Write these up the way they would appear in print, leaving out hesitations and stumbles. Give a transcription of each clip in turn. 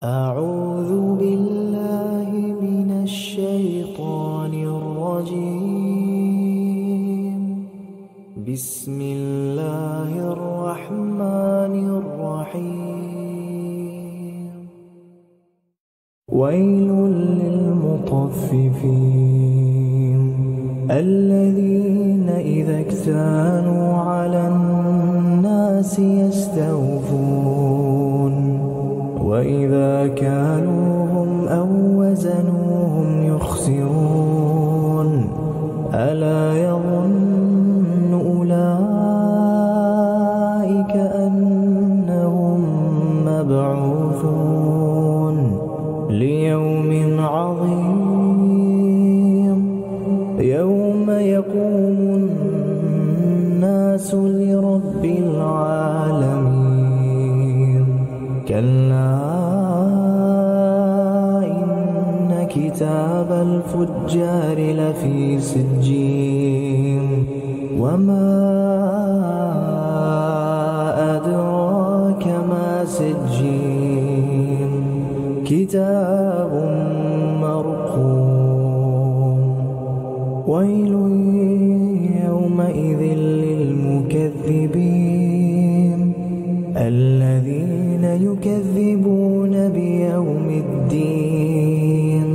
أعوذ بالله من الشيطان الرجيم. بسم الله الرحمن الرحيم. ويل للمطففين الذين إذا اكتالوا على الناس يستوفون وإذا كالوهم أو وزنوهم يخسرون ألا يظن أولئك أنهم مبعوثون ليوم عظيم يوم يقوم الناس لرب العالمين. كلا إن كتاب الفجار لفي سجين وما أدراك ما سجين كتاب مرقوم. ويل يومئذ للمكذبين الذين يكذبون بيوم الدين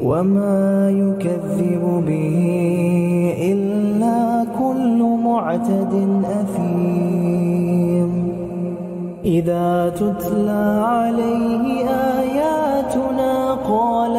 وما يكذب به إلا كل معتد أثيم إذا تتلى عليه آياتنا قال